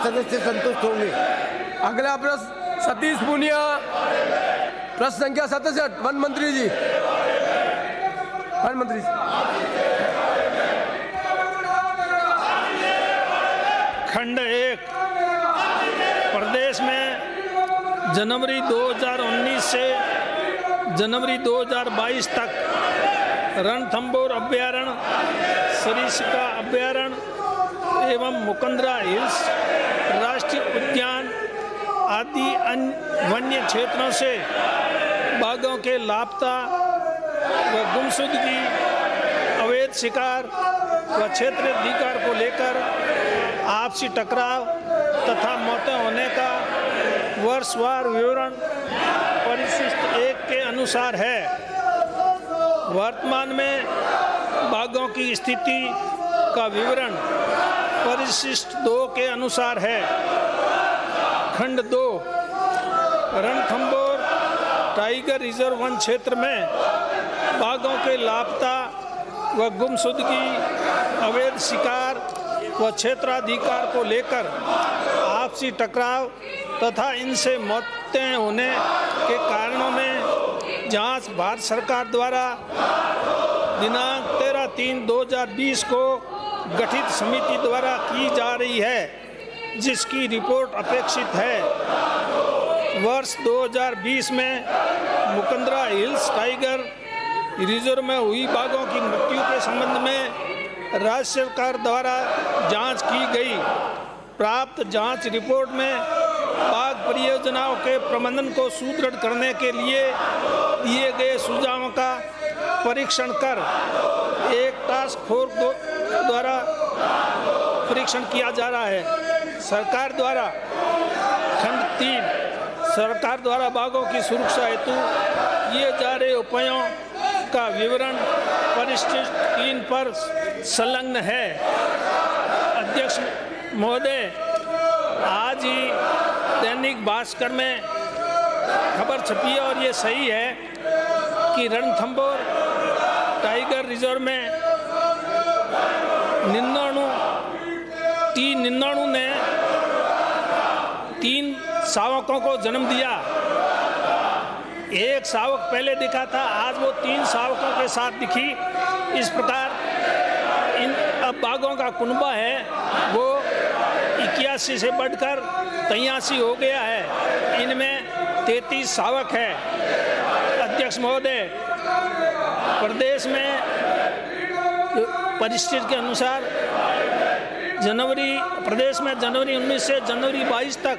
सदस्य संतुष्ट होंगे। अगला प्रश्न सतीश पुनिया, प्रश्न संख्या 67, वन मंत्री जी। वन मंत्री जी। खंड 1, प्रदेश में जनवरी 2019 से जनवरी 2022 तक रणथंभौर अभ्यारण्य, सरिस्का अभ्यारण्य एवं मुकंदरा हिल्स राष्ट्रीय उद्यान आदि अन्य वन्य क्षेत्रों से बाघों के लापता व गुमशुदगी, अवैध शिकार व क्षेत्रीय अधिकार को लेकर आपसी टकराव तथा मौतें होने का वर्षवार विवरण परिशिष्ट 1 के अनुसार है। वर्तमान में बाघों की स्थिति का विवरण परिशिष्ट 2 के अनुसार है। खंड 2, रणथंभौर टाइगर रिजर्व वन क्षेत्र में बाघों के लापता व गुमशुदगी, अवैध शिकार व क्षेत्राधिकार को लेकर आपसी टकराव तथा इनसे मौतें होने के कारणों में जांच भारत सरकार द्वारा दिनांक 13/3/2020 को गठित समिति द्वारा की जा रही है, जिसकी रिपोर्ट अपेक्षित है। वर्ष 2020 में मुकंदरा हिल्स टाइगर रिजर्व में हुई बाघों की मृत्यु के संबंध में राज्य सरकार द्वारा जांच की गई। प्राप्त जांच रिपोर्ट में बाघ परियोजनाओं के प्रबंधन को सुदृढ़ करने के लिए दिए गए सुझावों का परीक्षण कर एक टास्क फोर्स द्वारा परीक्षण किया जा रहा है। सरकार द्वारा खंड 3, सरकार द्वारा बाघों की सुरक्षा हेतु किए जा रहे उपायों का विवरण परिशिष्ट 3 पर संलग्न है। अध्यक्ष महोदय, आज ही दैनिक भास्कर में खबर छपी है और ये सही है कि रणथंभौर टाइगर रिजर्व में 99 ने 3 शावकों को जन्म दिया। एक शावक पहले दिखा था, आज वो 3 शावकों के साथ दिखी। इस प्रकार इन अब बाघों का कुनबा है वो 81 से बढ़कर 83 हो गया है। इनमें 33 शावक है। अध्यक्ष महोदय, प्रदेश में परिस्थिति के अनुसार प्रदेश में जनवरी 19 से जनवरी 22 तक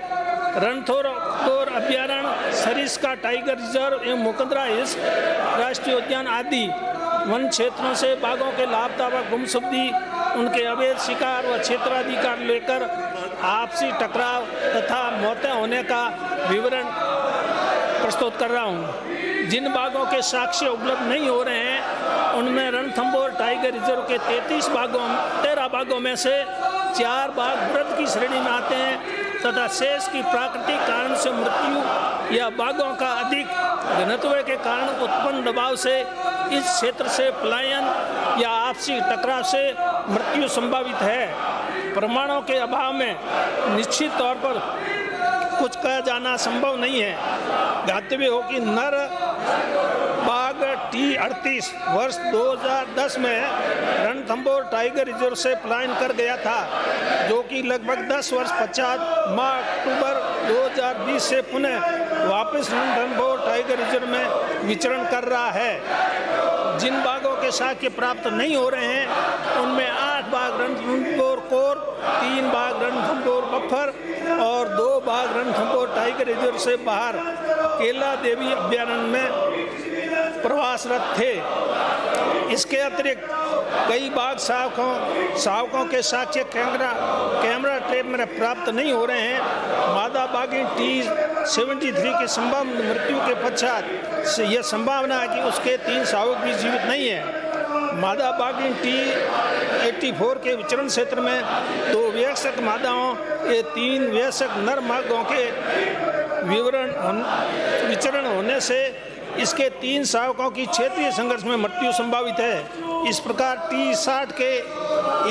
रणथंभौर अभ्यारण्य, सरिस्का टाइगर रिजर्व एवं मुकंदरा हिल्स राष्ट्रीय उद्यान आदि वन क्षेत्रों से बाघों के लापता व गुमशुदगी, उनके अवैध शिकार व क्षेत्राधिकार लेकर आपसी टकराव तथा मौतें होने का विवरण प्रस्तुत कर रहा हूँ। जिन बाघों के साक्ष्य उपलब्ध नहीं हो रहे हैं उनमें रणथंभौर टाइगर रिजर्व के 13 बाघों में से 4 बाघ मृत की श्रेणी में आते हैं तथा शेष की प्राकृतिक कारण से मृत्यु या बाघों का अधिक घनत्व के कारण उत्पन्न दबाव से इस क्षेत्र से पलायन या आपसी टकराव से मृत्यु संभावित है। प्रमाणों के अभाव में निश्चित तौर पर कुछ कहा जाना संभव नहीं है। ज्ञातव्य हो कि नर बाघ T38 वर्ष 2010 में रणथंभौर टाइगर रिजर्व से पलायन कर गया था, जो कि लगभग 10 वर्ष पश्चात माह अक्टूबर 2020 से पुनः वापस रणथंभौर टाइगर रिजर्व में विचरण कर रहा है। जिन बाघों के साक्ष्य प्राप्त नहीं हो रहे हैं उनमें 8 बाघ रणथंभौर कोर, 3 बाघ रणथंभौर बफर और 2 बाघ रणथंभौर टाइगर रिजर्व से बाहर केला देवी अभ्यारण्य में प्रवासरत थे। इसके अतिरिक्त कई बाघ शावकों के साक्ष्य कैमरा ट्रैप में प्राप्त नहीं हो रहे हैं। मादा बाघिन T73 की संभावित मृत्यु के पश्चात यह संभावना है कि उसके 3 शावक भी जीवित नहीं है। मादा बाघिन T84 के विचरण क्षेत्र में 2 वयस्क मादाओं ये 3 वयस्क नर बाघों के विचरण होने से इसके 3 शावकों की क्षेत्रीय संघर्ष में मृत्यु संभावित है। इस प्रकार T60 के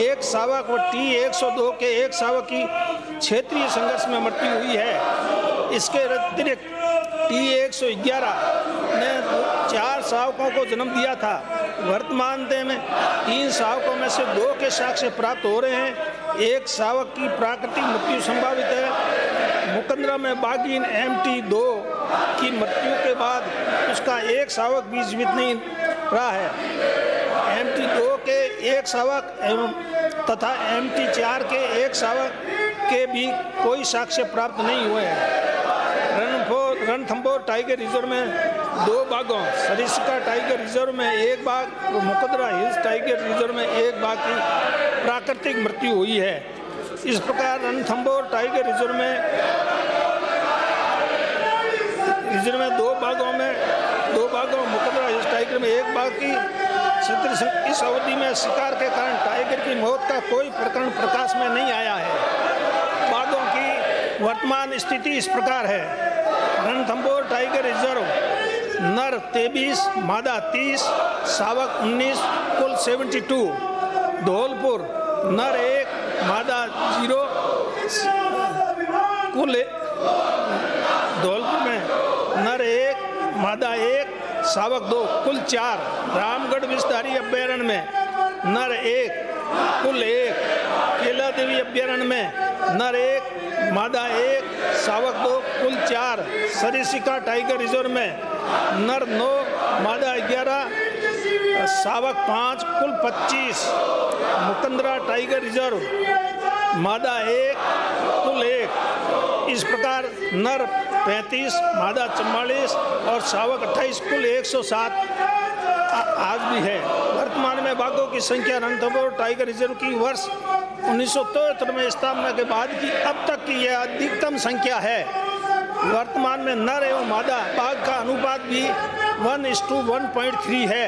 1 शावक व T102 के 1 शावक की क्षेत्रीय संघर्ष में मृत्यु हुई है। इसके अतिरिक्त T-111 ने 4 शावकों को जन्म दिया था। वर्तमान में 3 शावकों में से 2 के साक्ष्य प्राप्त हो रहे हैं। 1 शावक की प्राकृतिक मृत्यु संभावित है। मुकंदरा में बाघिन MT2 की मृत्यु के बाद उसका 1 शावक भी जीवित नहीं रहा है। MT2 के 1 शावक एवं तथा MT4 के 1 शावक के भी कोई साक्ष्य प्राप्त नहीं हुए हैं। रणथंभौर टाइगर रिजर्व में 2 बाघों, सरिस्का टाइगर रिजर्व में 1 बाघ और मुकंदरा हिल्स टाइगर रिजर्व में 1 बाघ की प्राकृतिक मृत्यु हुई है। इस प्रकार रणथंभौर टाइगर रिजर्व में 2 बाघों मुकंदरा हिल्स टाइगर में 1 बाघ की इस अवधि में शिकार के कारण टाइगर की मौत का कोई प्रकरण प्रकाश में नहीं आया है। बाघों की वर्तमान स्थिति इस प्रकार है। रणथंभौर टाइगर रिजर्व नर 23, मादा 30, शावक 19, कुल 72। धौलपुर नर 1, मादा 0, कुल धौलपुर में नर 1, मादा 1, शावक 2, कुल 4। रामगढ़ विषधारी अभ्यारण्य में नर 1, कुल 1। केला देवी अभ्यारण्य में नर 1, मादा 1, शावक 2, कुल 4। सरिस्का टाइगर रिजर्व में नर 9, मादा 11, शावक 5, कुल 25। मुकंदरा टाइगर रिजर्व मादा 1, कुल 1। इस प्रकार नर 35, मादा 44 और शावक 28, कुल 107 आज भी है। वर्तमान में बाघों की संख्या रणथंभौर टाइगर रिजर्व की वर्ष 1973 में स्थापना के बाद की अब तक की यह अधिकतम संख्या है। वर्तमान में नर एवं मादा बाघ का अनुपात भी 1:1.3 है।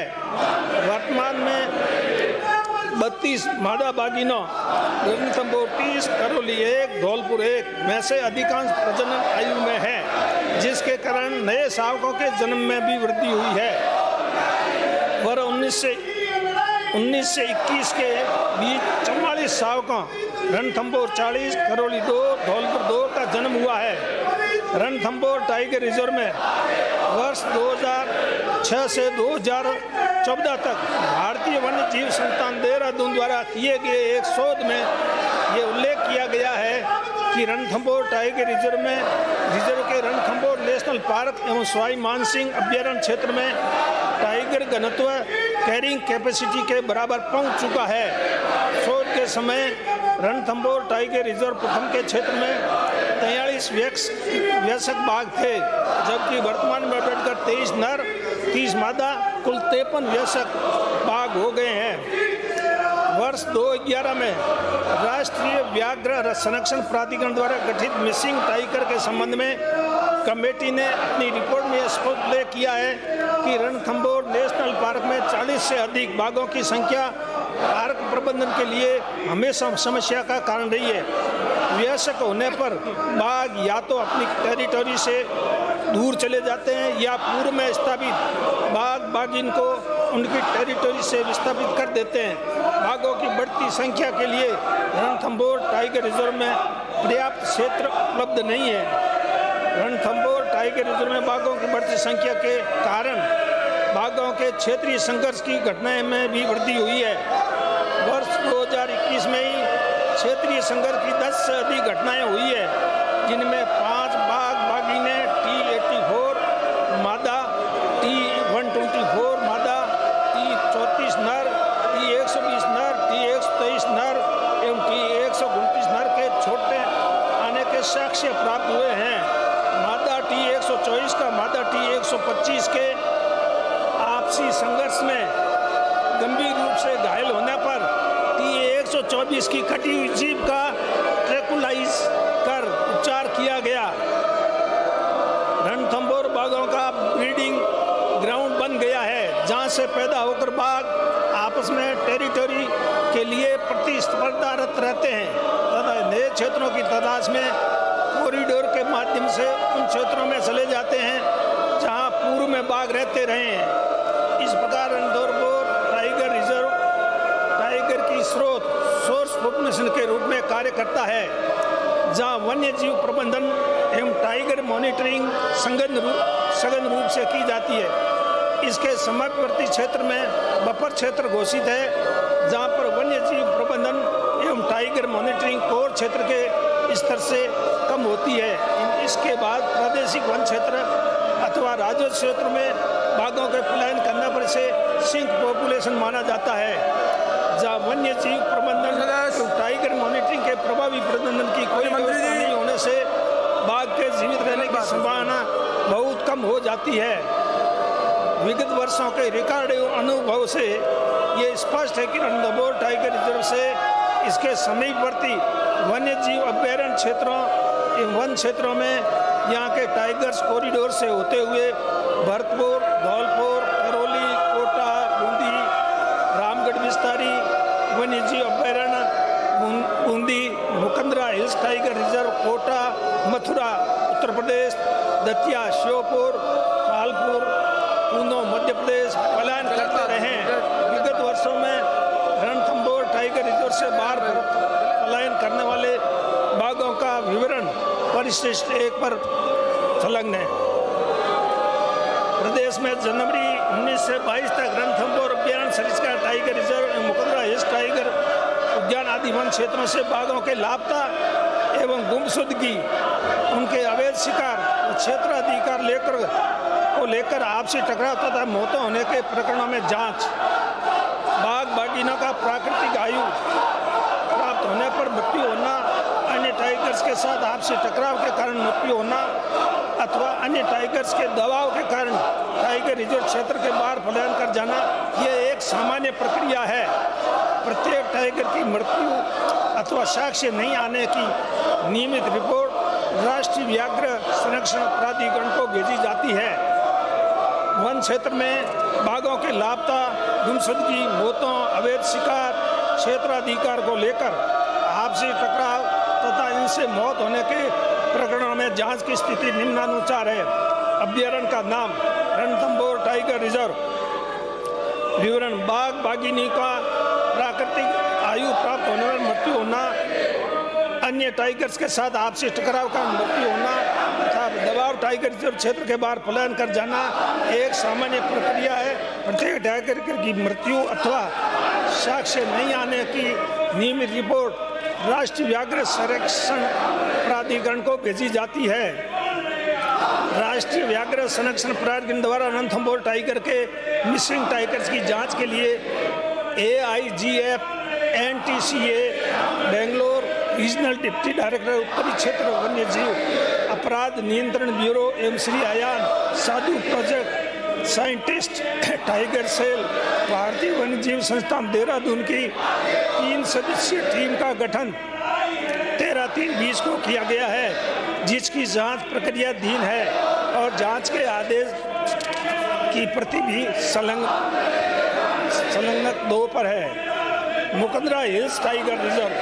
वर्तमान में 32 मादा बाघिनों रणथंभौर 30, करौली 1, धौलपुर 1 में से अधिकांश प्रजनन आयु में है, जिसके कारण नए शावकों के जन्म में भी वृद्धि हुई है। वर्ष 19 से 21 के बीच 44 शावकों रणथंभौर 40, करौली 2, धौलपुर 2 का जन्म हुआ है। रणथंभौर टाइगर रिजर्व में वर्ष 2006 से 2014 तक भारतीय वन्य जीव संस्थान देहरादून द्वारा किए गए एक शोध में ये उल्लेख किया गया है कि रणथंभौर टाइगर रिजर्व के रणथंभौर नेशनल पार्क एवं सवाई मानसिंह अभ्यारण्य क्षेत्र में टाइगर घनत्व कैरिंग कैपेसिटी के बराबर पहुंच चुका है। शोध के समय रणथंभौर टाइगर रिजर्व प्रथम के क्षेत्र में 43 वयस्क बाघ थे, जबकि वर्तमान में बढ़कर 23 नर 30 मादा कुल 53 वयस्क बाघ हो गए हैं। वर्ष 2011 में राष्ट्रीय व्याघ्र संरक्षण प्राधिकरण द्वारा गठित मिसिंग टाइगर के संबंध में कमेटी ने अपनी रिपोर्ट में स्पष्ट उल्लेख किया है कि रणथंभौर नेशनल पार्क में 40 से अधिक बाघों की संख्या पार्क प्रबंधन के लिए हमेशा समस्या का कारण रही है। वयस्क होने पर बाघ या तो अपनी टेरिटरी से दूर चले जाते हैं या पूर्व में स्थापित बाघ बाघिन को उनकी टेरिटरी से विस्थापित कर देते हैं। बाघों की बढ़ती संख्या के लिए रणथंभौर टाइगर रिजर्व में पर्याप्त क्षेत्र उपलब्ध नहीं है। रणथंभौर टाइगर रिजर्व में बाघों की बढ़ती संख्या के कारण बाघों के क्षेत्रीय संघर्ष की घटनाएं में भी वृद्धि हुई है। वर्ष 2021 में ही क्षेत्रीय संघर्ष की 10 से अधिक घटनाएं हुई है, जिनमें 5 बाघ बाघिनें T-84 मादा, T-124 मादा, T-34 नर, T-120 नर, T-123 नर एवं T-129 नर के छोटे आने के साक्ष्य प्राप्त हुए हैं। मादा T-124 का मादा T-125 के आपसी संघर्ष में गंभीर रूप से घायल होने पर T-124 की कटी हुई जीभ का ट्रैकुलाइज कर उपचार किया गया। रणथंभौर बाघों का ब्रीडिंग ग्राउंड बन गया है, जहां से पैदा होकर बाघ आपस में टेरिटरी के लिए प्रतिस्पर्धारत रहते हैं तथा नए क्षेत्रों की तलाश में कॉरिडोर के माध्यम से उन क्षेत्रों में चले जाते हैं जहां पूर्व में बाघ रहते रहे हैं। इस प्रकार रणथंभौर टाइगर रिजर्व टाइगर की सोर्स पॉपुलेशन के रूप में कार्य करता है, जहां वन्य जीव प्रबंधन एवं टाइगर मॉनिटरिंग सघन रूप से की जाती है। इसके सीमावर्ती क्षेत्र में बफर क्षेत्र घोषित है, जहां पर वन्य जीव प्रबंधन एवं टाइगर मॉनिटरिंग कोर क्षेत्र के स्तर से कम होती है। इसके बाद प्रादेशिक वन क्षेत्र अथवा राजस्व क्षेत्र में बाघों के पलायन करने पर से सिंक पॉपुलेशन माना जाता है, जहाँ वन्य जीव प्रबंधन टाइगर मॉनिटरिंग के प्रभावी प्रबंधन की कोई व्यवस्था नहीं होने से बाघ के जीवित रहने की संभावना बहुत कम हो जाती है। विगत वर्षों के रिकॉर्ड अनुभव से ये स्पष्ट है कि रणथंभौर टाइगर रिजर्व से इसके समीपवर्ती वन्य जीव अभयारण्य क्षेत्रों एवं वन क्षेत्रों में यहाँ के टाइगर्स कॉरिडोर से होते हुए भरतपुर, धौलपुर, करौली, कोटा, बूंदी, रामगढ़ विस्तारी वन्य जीव अभयारण्य, Bundi, Mukundra hills tiger reserve, Kota, Mathura Uttar Pradesh, Datia Sheopur, Kalpur, पूनो मध्य प्रदेश पलायन करते रहे। विगत वर्षों में रणथंभौर टाइगर रिजर्व से बाहर पलायन करने वाले बाघों का विवरण परिशिष्ट 1 पर संलग्न है। प्रदेश में जनवरी 19 से 22 तक रणथंभौर अभयारण्य, सरिस्का टाइगर रिजर्व एवं मुकंदरा हिल्स टाइगर उद्यान आदि वन क्षेत्रों से बाघों के लापता एवं गुमशुदगी, उनके अवैध शिकार और क्षेत्राधिकार को लेकर आपसी टकराव तथा मौतें होने के प्रकरणों में जांच, बाघ बाघिनों का प्राकृतिक आयु प्राप्त होने पर मृत्यु होना, अन्य टाइगर्स के साथ आपसी टकराव के कारण मृत्यु होना अथवा अन्य टाइगर्स के दबाव के कारण टाइगर रिजर्व क्षेत्र के बाहर पलायन कर जाना, ये एक सामान्य प्रक्रिया है। प्रत्येक टाइगर की मृत्यु अथवा साक्ष्य नहीं आने की नियमित रिपोर्ट राष्ट्रीय व्याघ्र संरक्षण प्राधिकरण को भेजी जाती है। वन क्षेत्र में बाघों के लापता, गुमशुदगी, मौतों, अवैध शिकार, क्षेत्राधिकार को लेकर आपसी टकराव तथा इनसे मौत होने के प्रकरणों में जांच की स्थिति निम्नानुसार है। अभयारण्य का नाम रणथंभौर टाइगर रिजर्व। विवरण: बाघ बाघिनी का प्राकृतिक आयु प्राप्त होने पर मृत्यु होना, अन्य टाइगर्स के साथ आपसी टकराव का मृत्यु होना तथा दबाव टाइगर रिजर्व क्षेत्र के बाहर पलायन कर जाना एक सामान्य प्रक्रिया है। प्रत्येक टाइगर की मृत्यु अथवा साक्ष्य नहीं आने की नियमित रिपोर्ट राष्ट्रीय व्याघ्र संरक्षण प्राधिकरण को भेजी जाती है। राष्ट्रीय व्याघ्र संरक्षण प्राधिकरण द्वारा रणथंभौर टाइगर के मिसिंग टाइगर्स की जांच के लिए AIGF NTCA Bangalore regional deputy director उत्तरी क्षेत्र वन्य जीव अपराध नियंत्रण ब्यूरो एवं श्री आयान साधु प्रोजेक्ट साइंटिस्ट टाइगर सेल भारतीय वन्य जीव संस्थान देहरादून की 3 सदस्यीय टीम का गठन 13/3/20 को किया गया है, जिसकी जांच प्रक्रिया अधीन है और जांच के आदेश की प्रति भी संलग्न 2 पर है। Mukundra hills tiger reserve.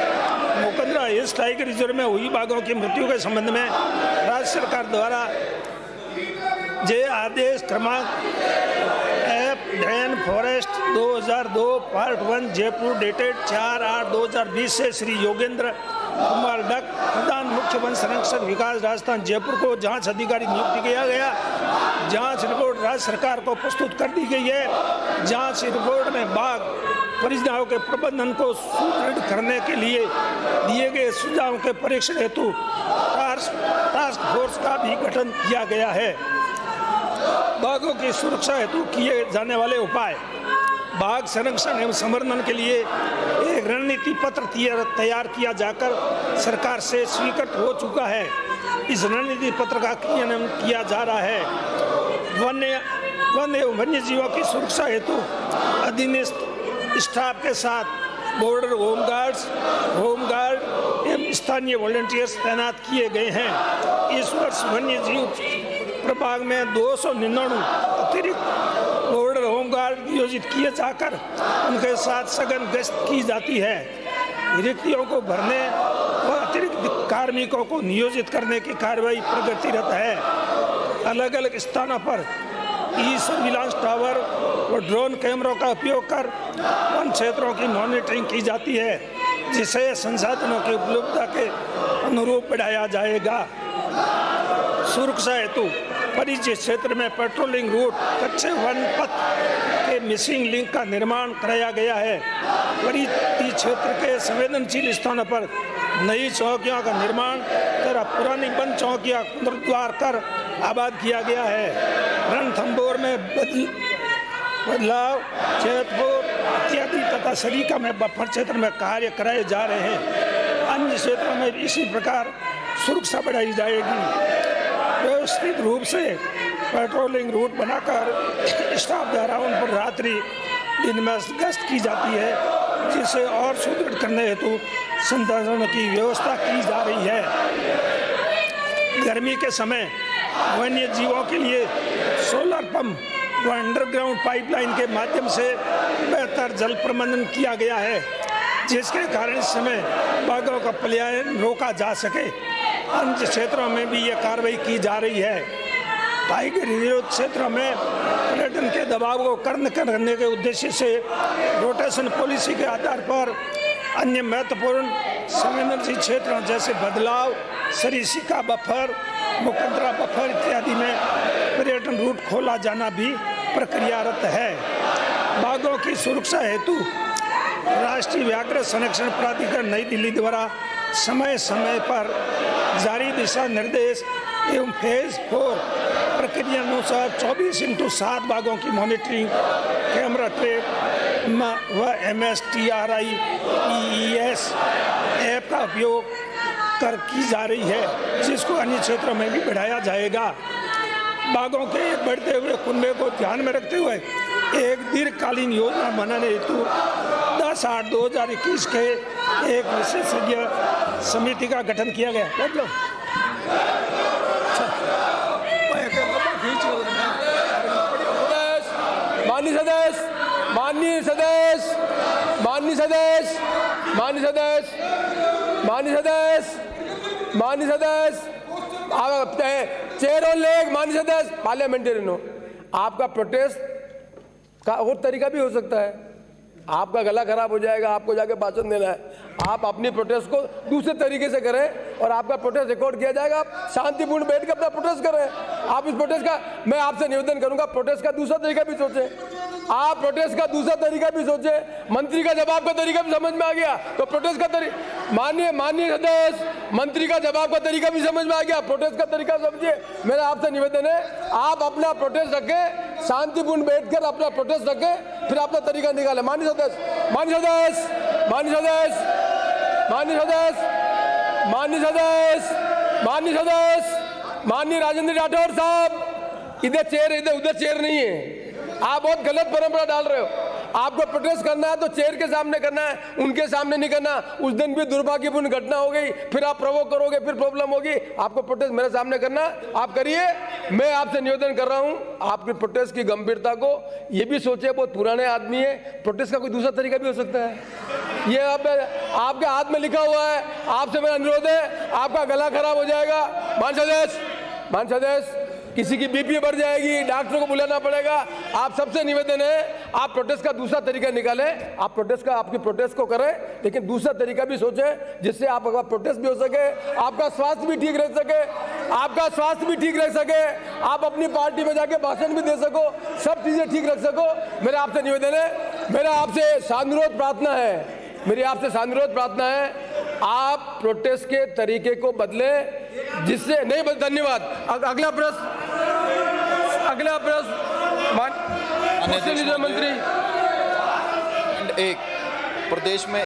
Mukundra hills tiger reserve में हुई बाघों की मृत्यु के संबंध में राज्य सरकार द्वारा जे आदेश क्रमांक F forest 2002 part 1 Jaipur dated 4/8/2020 से श्री योगेंद्र कुमार डक प्रधान मुख्य वन संरक्षक विकास राजस्थान जयपुर को जांच अधिकारी नियुक्त किया गया। जांच रिपोर्ट राज्य सरकार को प्रस्तुत कर दी गई है। जांच रिपोर्ट में बाघ परियोजनाओं के प्रबंधन को सुदृढ़ करने के लिए दिए गए सुझावों के परीक्षण हेतु टास्क फोर्स का भी गठन किया गया है। बाघों की सुरक्षा हेतु किए जाने वाले उपाय: बाघ संरक्षण एवं संवर्धन के लिए एक रणनीति पत्र तैयार किया जाकर सरकार से स्वीकृत हो चुका है। इस रणनीति पत्र का क्रियान्वयन किया जा रहा है। वन एवं वन्य जीवों की सुरक्षा हेतु अधीनस्थ स्टाफ के साथ बॉर्डर होमगार्ड एवं स्थानीय वॉलंटियर्स तैनात किए गए हैं। इस वर्ष वन्य जीव प्रभाग में 299 अतिरिक्त बॉर्डर होमगार्ड नियोजित किए जाकर उनके साथ सघन गश्त की जाती है। रिक्तियों को भरने व अतिरिक्त कार्मिकों को नियोजित करने की कार्रवाई प्रगतिरत है। अलग अलग स्थानों पर सर्विलांस टावर व ड्रोन कैमरों का उपयोग कर वन क्षेत्रों की मॉनिटरिंग की जाती है, जिसे संसाधनों की उपलब्धता के अनुरूप बढ़ाया जाएगा। सुरक्षा हेतु परिचय क्षेत्र में पेट्रोलिंग रूट, कच्चे वन पथ के मिसिंग लिंक का निर्माण कराया गया है। परिधि क्षेत्र के संवेदनशील स्थानों पर नई चौकियों का निर्माण कर पुरानी बंद चौकियां पुनरुद्धार कर आबाद किया गया है। रणथंभौर में बदलाव, जैतपुर इत्यादि तथा सरिका में बफर क्षेत्र में कार्य कराए जा रहे हैं। अन्य क्षेत्रों में इसी प्रकार सुरक्षा बढ़ाई जाएगी। व्यवस्थित रूप से पेट्रोलिंग रूट बनाकर स्टाफ द्वारा उन पर रात्रि दिन में गश्त की जाती है, जिसे और सुदृढ़ करने हेतु संसाधनों की व्यवस्था की जा रही है। गर्मी के समय वन्य जीवों के लिए सोलर पंप व अंडरग्राउंड पाइपलाइन के माध्यम से बेहतर जल प्रबंधन किया गया है, जिसके कारण इस समय बाघों का पलायन रोका जा सके। अन्य क्षेत्रों में भी यह कार्रवाई की जा रही है। टाइगर रिजर्व क्षेत्रों में पर्यटन के दबाव को कम करने के उद्देश्य से रोटेशन पॉलिसी के आधार पर अन्य महत्वपूर्ण संवेदनशील क्षेत्रों जैसे बदलाव, सरिस्का बफर, मुकंदरा बफर इत्यादि में पर्यटन रूट खोला जाना भी प्रक्रियारत है। बाघों की सुरक्षा हेतु राष्ट्रीय व्याघ्र संरक्षण प्राधिकरण नई दिल्ली द्वारा समय समय पर जारी दिशा निर्देश एवं फेज 4 प्रक्रिया अनुसार 24/7 बाघों की मॉनिटरिंग, कैमरा ट्रैप व MSTRI EES ऐप का उपयोग कर की जा रही है, जिसको अन्य क्षेत्रों में भी बढ़ाया जाएगा। बाघों के बढ़ते हुए कुनबे को ध्यान में रखते हुए एक दीर्घकालीन योजना बनाने हेतु 10/8/2021 के एक विशेषज्ञ समिति का गठन किया गया। माननीय सदस्य, माननीय सदस्य, माननीय सदस्य, माननीय सदस्य, माननीय सदस्य, माननीय सदस्य, आप चेयर ऑन लेग। माननीय सदस्य, पार्लियामेंटेरियन हो, आपका प्रोटेस्ट का और तरीका भी हो सकता है। आपका गला खराब हो जाएगा, आपको जाके भाषण देना है। आप अपनी प्रोटेस्ट को दूसरे तरीके से करें और आपका प्रोटेस्ट रिकॉर्ड किया जाएगा। आप शांतिपूर्ण बैठ के अपना प्रोटेस्ट करें। आप इस प्रोटेस्ट का, मैं आपसे निवेदन करूंगा, प्रोटेस्ट का दूसरा तरीका भी सोचें। आप प्रोटेस्ट का दूसरा तरीका भी सोचें। मंत्री का जवाब का तरीका भी समझ में आ गया तो प्रोटेस्ट का तरीका, माननीय सदस्य, मंत्री का जवाब का तरीका भी समझ में आ गया, प्रोटेस्ट का तरीका समझिए। मेरा आपसे निवेदन है, आप अपना प्रोटेस्ट रखें, शांतिपूर्ण बैठकर अपना प्रोटेस्ट रखें, फिर अपना तरीका निकालें। माननीय सदस्य, माननीय सदस्य, माननीय सदस्य, माननीय सदस्य, माननीय सदस्य, माननीय सदस्य, माननीय राजेंद्र राठौर साहब, इधर चेयर, इधर उधर चेयर नहीं है। आप बहुत गलत परंपरा डाल रहे हो। आपको प्रोटेस्ट करना है तो चेयर के सामने करना है, उनके सामने नहीं करना। उस दिन भी दुर्भाग्यपूर्ण घटना हो गई, फिर आप प्रोवोक करोगे, फिर प्रॉब्लम होगी। आपको प्रोटेस्ट मेरे सामने करना, आप करिए। मैं आपसे निवेदन कर रहा हूं, आपकी प्रोटेस्ट की गंभीरता को ये भी सोचिए, बहुत पुराने आदमी है, प्रोटेस्ट का कोई दूसरा तरीका भी हो सकता है। ये आपके हाथ में लिखा हुआ है। आपसे मेरा अनुरोध है, आपका गला खराब हो जाएगा। माननीय सदस्य, किसी की बीपी बढ़ जाएगी, डॉक्टर को बुलाना पड़ेगा। आप सबसे निवेदन है, आप प्रोटेस्ट का दूसरा तरीका निकालें। आप प्रोटेस्ट का, आपकी प्रोटेस्ट को करें, लेकिन दूसरा तरीका भी सोचें जिससे आपका प्रोटेस्ट भी हो सके, आपका स्वास्थ्य भी ठीक रह सके, आपका स्वास्थ्य भी ठीक रह सके, आप अपनी पार्टी में जाके भाषण भी दे सको, सब चीजें ठीक रख सको। मेरा आपसे निवेदन है, मेरा आपसे सानुरोध प्रार्थना है, मेरी आपसे सानुरोध प्रार्थना है, आप प्रोटेस्ट के तरीके को बदलें, जिससे नहीं बदले। धन्यवाद। अगला प्रश्न, माननीय मंत्री। एक प्रदेश में